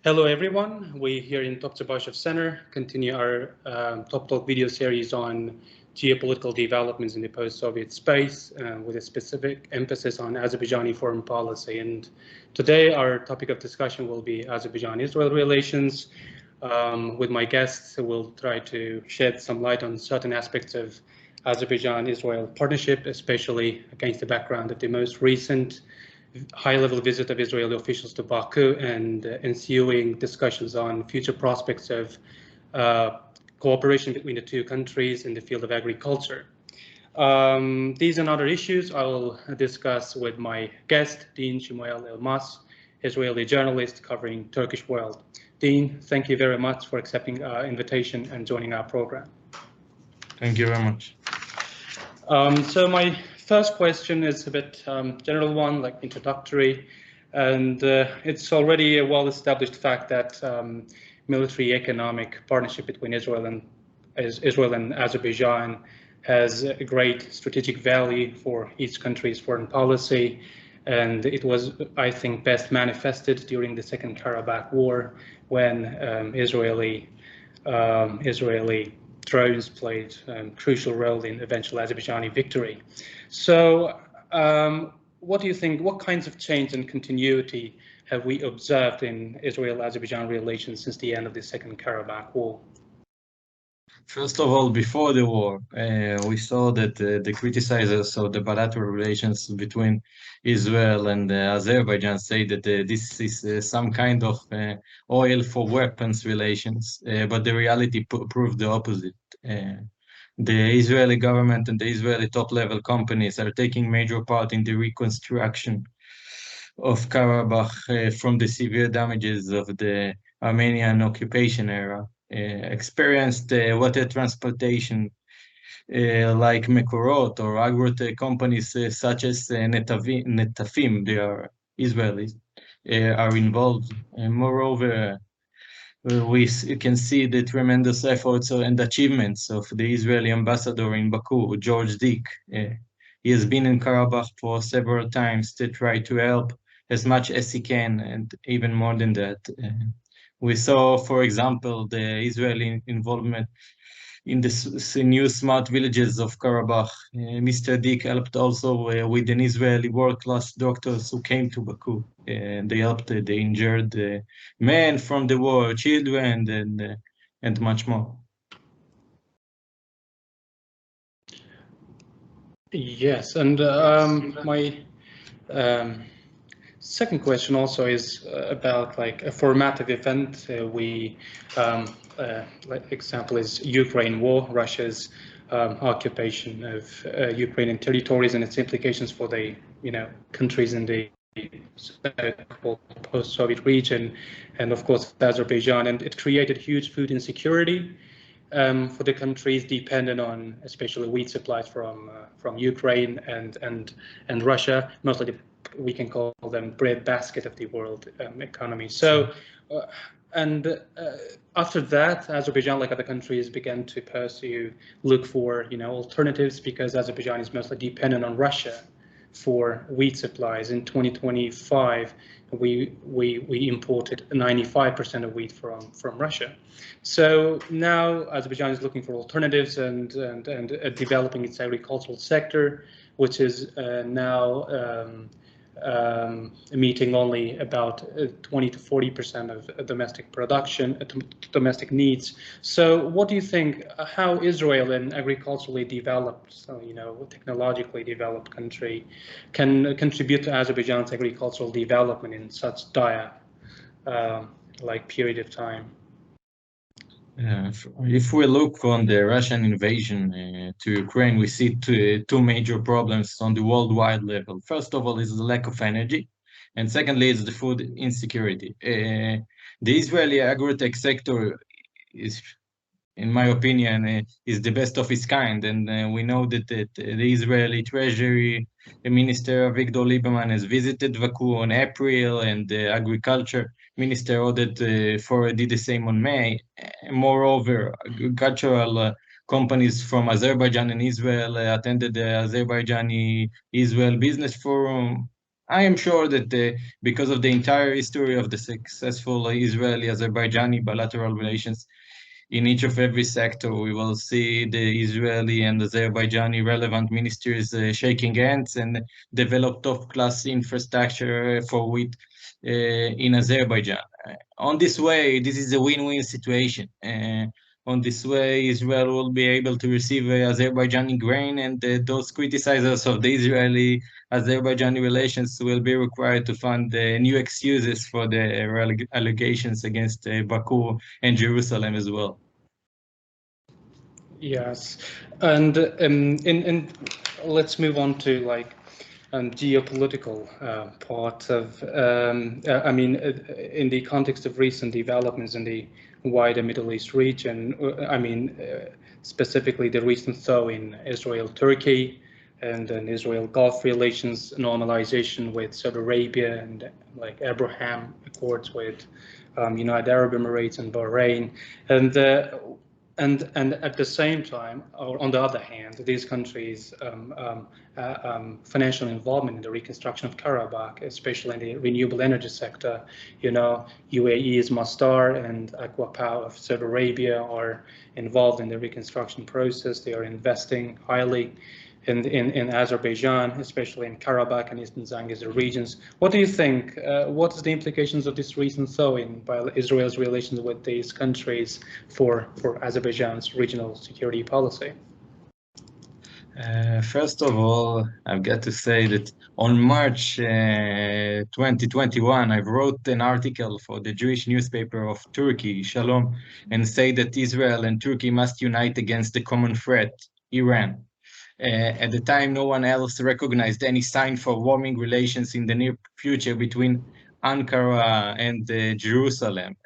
Hello, everyone. We here in Topchubashov Center continue our Toptalk video series on geopolitical developments in the post-Soviet space with a specific emphasis on Azerbaijani foreign policy. And today our topic of discussion will be Azerbaijan-Israel relations. With my guests, we'll try to shed some light on certain aspects of Azerbaijan-Israel partnership, especially against the background of the most recent high-level visit of Israeli officials to Baku and ensuing discussions on future prospects of cooperation between the two countries in the field of agriculture. These and other issues I will discuss with my guest, Dean Shmuel Elmas, Israeli journalist covering Turkish world. Dean, thank you very much for accepting our invitation and joining our program. Thank you very much. So my first question is a bit general one, like introductory, and it's already a well-established fact that military economic partnership between Israel and Azerbaijan has a great strategic value for each country's foreign policy, and it was, I think, best manifested during the Second Karabakh War when Israeli drones played a crucial role in eventual Azerbaijani victory. So what do you think, what kinds of change and continuity have we observed in Israel-Azerbaijan relations since the end of the Second Karabakh War? First of all, before the war, we saw that the criticizers of the bilateral relations between Israel and Azerbaijan say that this is some kind of oil for weapons relations, but the reality proved the opposite. The Israeli government and the Israeli top-level companies are taking major part in the reconstruction of Karabakh from the severe damages of the Armenian occupation era. Experienced water transportation like Mekorot or agrotech companies such as Netafim, they are Israelis, are involved. And moreover, we can see the tremendous efforts and achievements of the Israeli ambassador in Baku, George Dick. He has been in Karabakh for several times to try to help as much as he can, and even more than that. We saw, for example, the Israeli involvement in the new smart villages of Karabakh. Mr. Dick helped also with an Israeli world-class doctors who came to Baku. They helped the injured men from the war, children, and much more. Yes, and my second question also is about like a formative event. Like example is Ukraine war, Russia's occupation of Ukrainian territories and its implications for the countries in the so-called post-Soviet region, and of course Azerbaijan, and it created huge food insecurity for the countries dependent on especially wheat supplies from Ukraine and Russia, mostly we can call them breadbasket of the world economy. So, after that, Azerbaijan, like other countries, began to look for alternatives because Azerbaijan is mostly dependent on Russia for wheat supplies. In 2025, we imported 95% of wheat from Russia. So now Azerbaijan is looking for alternatives and developing its agricultural sector, which is now meeting only about 20 to 40% of domestic production, domestic needs. So what do you think, how Israel, an agriculturally developed, technologically developed country, can contribute to Azerbaijan's agricultural development in such dire period of time? If we look on the Russian invasion to Ukraine, we see two major problems on the worldwide level. First of all is the lack of energy, and secondly is the food insecurity. The Israeli agrotech sector is, in my opinion, is the best of its kind, and we know that the Israeli Treasury Minister Avigdor Lieberman has visited Baku in April, and the Agriculture Minister Oded did the same on May. Moreover, agricultural companies from Azerbaijan and Israel attended the Azerbaijani-Israel Business Forum. I am sure that because of the entire history of the successful Israeli-Azerbaijani bilateral relations, in each of every sector, we will see the Israeli and Azerbaijani relevant ministries shaking hands and develop top-class infrastructure for wheat in Azerbaijan. On this way, this is a win-win situation. On this way, Israel will be able to receive Azerbaijani grain, and those criticizers of the Israeli-Azerbaijani relations will be required to find new excuses for the allegations against Baku and Jerusalem as well. Yes, and let's move on to like geopolitical part of. I mean, in the context of recent developments in the wider Middle East region. I mean, specifically the recent thaw in Israel-Turkey and then Israel-Gulf relations normalization with Saudi Arabia and like Abraham Accords with United Arab Emirates and Bahrain, and at the same time, or on the other hand, these countries' financial involvement in the reconstruction of Karabakh, especially in the renewable energy sector, UAE's Masdar and Aqua Power of Saudi Arabia are involved in the reconstruction process. They are investing highly in Azerbaijan, especially in Karabakh and Eastern Zangezur regions. What do you think? What is the implications of this recent thawing by Israel's relations with these countries for Azerbaijan's regional security policy? First of all, I've got to say that on March 2021, I wrote an article for the Jewish newspaper of Turkey, Shalom, and say that Israel and Turkey must unite against the common threat, Iran. At the time, no one else recognized any sign for warming relations in the near future between Ankara and Jerusalem.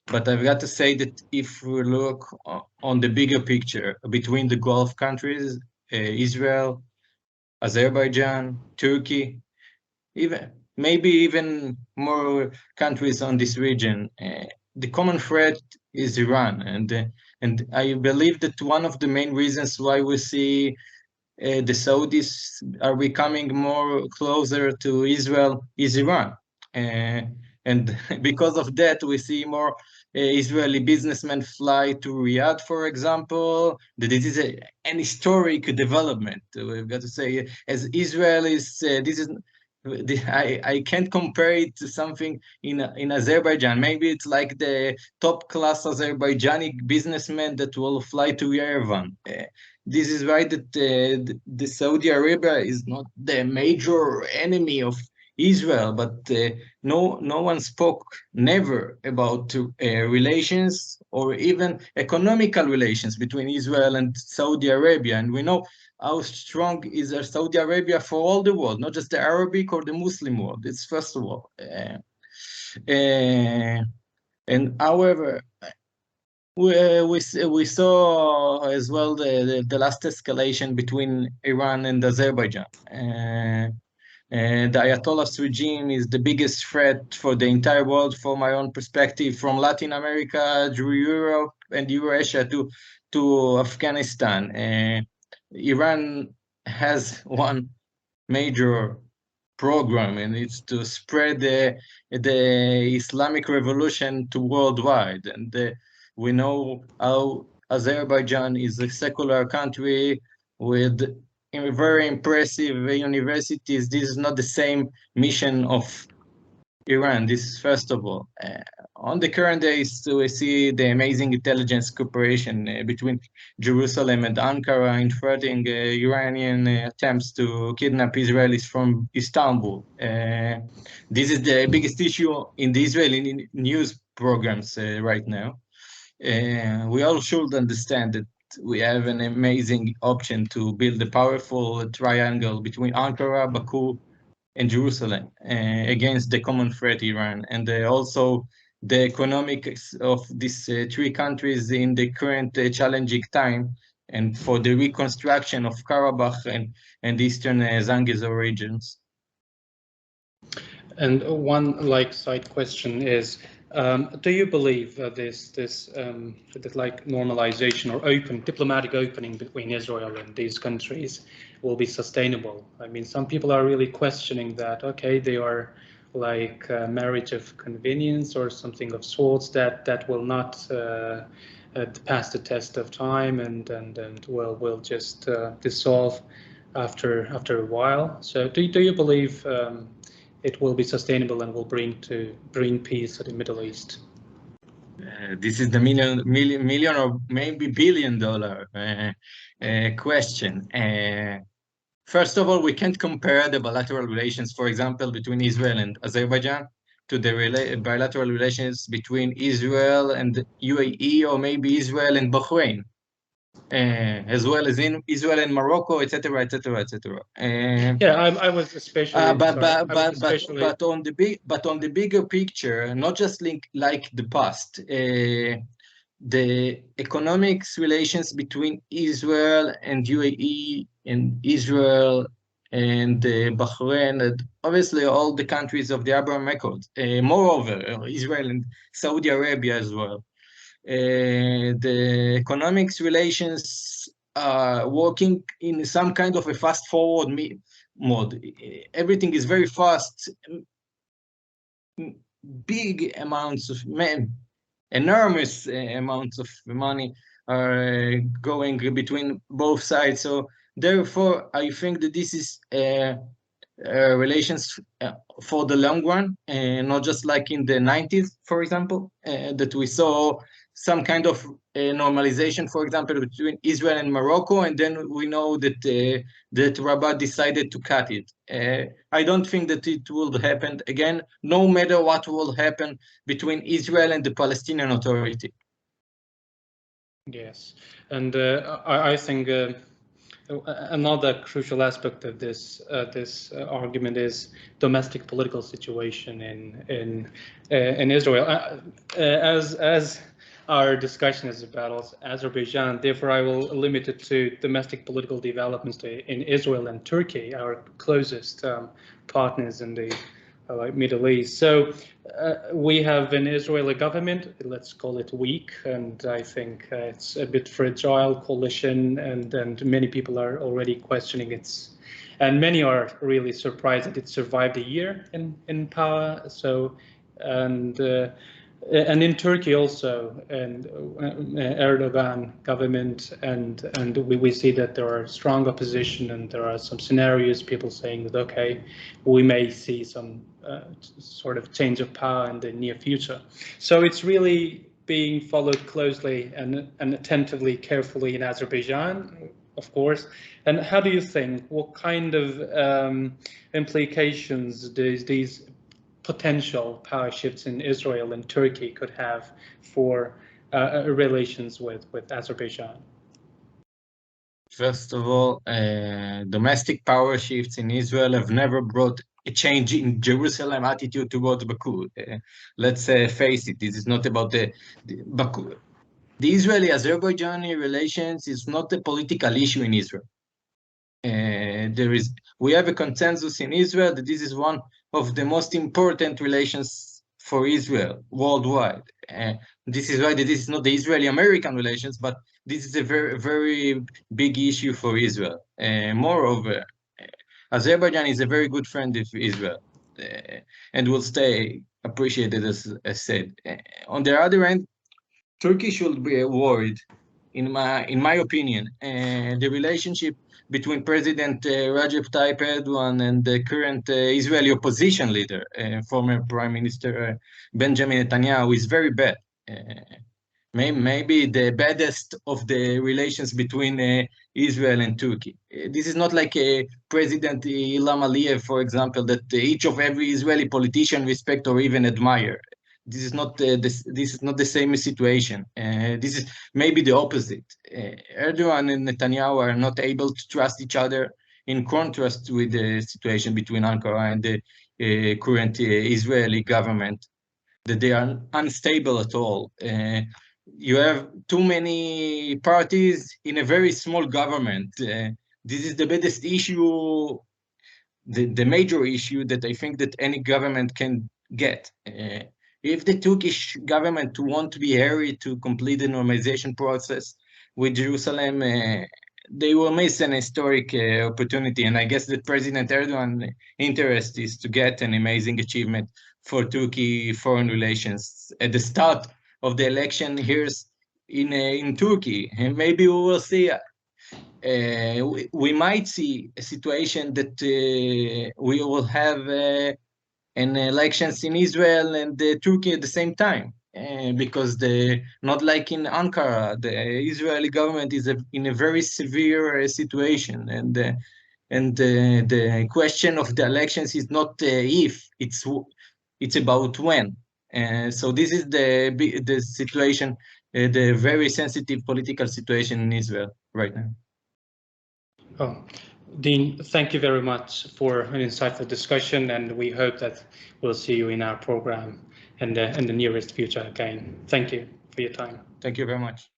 But I've got to say that if we look on the bigger picture between the Gulf countries, Israel, Azerbaijan, Turkey, maybe even more countries on this region, the common threat is Iran, and I believe that one of the main reasons why we see the Saudis are becoming more closer to Israel is Iran. And because of that, we see more Israeli businessmen fly to Riyadh, for example. That it is an historic development. We've got to say, as Israelis, this is. I can't compare it to something in Azerbaijan. Maybe it's like the top class Azerbaijani businessmen that will fly to Yerevan. This is right that the Saudi Arabia is not the major enemy of Israel, but no one spoke never about relations or even economical relations between Israel and Saudi Arabia. And we know how strong is Saudi Arabia for all the world, not just the Arabic or the Muslim world. It's first of all. And however, we saw as well the last escalation between Iran and Azerbaijan. The Ayatollah's regime is the biggest threat for the entire world, from my own perspective, from Latin America to Europe and Eurasia to Afghanistan. Iran has one major program, and it's to spread the Islamic revolution to worldwide. And we know how Azerbaijan is a secular country with very impressive universities. This is not the same mission of Iran. This is first of all. On the current days, we see the amazing intelligence cooperation between Jerusalem and Ankara in thwarting Iranian attempts to kidnap Israelis from Istanbul. This is the biggest issue in the Israeli news programs right now. We all should understand that we have an amazing option to build a powerful triangle between Ankara, Baku, and Jerusalem against the common threat, Iran, and also the economics of these three countries in the current challenging time, and for the reconstruction of Karabakh and Eastern Zangezur regions. And one side question is, Do you believe this like normalization or diplomatic opening between Israel and these countries will be sustainable? I mean, some people are really questioning that. Okay, they are like a marriage of convenience or something of sorts that will not pass the test of time and will just dissolve after a while. So do you believe it will be sustainable and will bring peace to the Middle East? This is the million or maybe $1 billion question. First of all, we can't compare the bilateral relations, for example, between Israel and Azerbaijan to the bilateral relations between Israel and UAE or maybe Israel and Bahrain. As well as in Israel and Morocco, etc., etc., etc. Yeah, I was especially but on the bigger picture, not just like the past, the economics relations between Israel and UAE and Israel and Bahrain, and obviously all the countries of the Abraham Accords. Moreover, Israel and Saudi Arabia as well. The economics relations are working in some kind of a fast forward mode. Everything is very fast. Big amounts of enormous amounts of money are going between both sides. So therefore, I think that this is relations for the long run, not just like in the 90s, for example, that we saw some kind of normalization, for example, between Israel and Morocco, and then we know that that Rabat decided to cut it. I don't think that it will happen again, no matter what will happen between Israel and the Palestinian Authority. Yes, and I think another crucial aspect of this argument is domestic political situation in Israel. As our discussion is about Azerbaijan, therefore I will limit it to domestic political developments in Israel and Turkey, our closest partners in the Middle East. So we have an Israeli government, let's call it weak, and I think it's a bit fragile coalition, and many people are already questioning its, and many are really surprised that it survived a year in power. So and in Turkey also, and Erdogan government, and we see that there are strong opposition, and there are some scenarios, people saying that, okay, we may see some sort of change of power in the near future. So it's really being followed closely and attentively, carefully in Azerbaijan, of course. And how do you think, what kind of implications these potential power shifts in Israel and Turkey could have for relations with Azerbaijan? First of all, domestic power shifts in Israel have never brought a change in Jerusalem attitude towards Baku. Let's face it, this is not about the Baku. The Israeli-Azerbaijani relations is not a political issue in Israel. We have a consensus in Israel that this is one of the most important relations for Israel worldwide. This is why this is not the Israeli-American relations, but this is a very, very big issue for Israel. Moreover, Azerbaijan is a very good friend of Israel and will stay appreciated, as said. On the other hand, Turkey should be worried, in my opinion. The relationship between President Recep Tayyip Erdogan and the current Israeli opposition leader, former Prime Minister Benjamin Netanyahu, is very bad. Maybe the baddest of the relations between Israel and Turkey. This is not like President Ilham Aliyev, for example, that each of every Israeli politician respect or even admire. This is not the same situation. This is maybe the opposite. Erdogan and Netanyahu are not able to trust each other, in contrast with the situation between Ankara and the current Israeli government, that they are unstable at all. You have too many parties in a very small government. This is the biggest issue, the major issue that I think that any government can get. if the Turkish government want to be hurried to complete the normalization process with Jerusalem, they will miss an historic opportunity. And I guess that President Erdogan's interest is to get an amazing achievement for Turkey foreign relations at the start of the election here in Turkey. And maybe we will see, we might see a situation that we will have an elections in Israel and Turkey at the same time. Because not like in Ankara, the Israeli government is in a very severe situation, and the question of the elections is not if, it's about when. So this is the situation, the very sensitive political situation in Israel right now. Oh, Dean, thank you very much for an insightful discussion, and we hope that we'll see you in our program in the nearest future again. Thank you for your time. Thank you very much.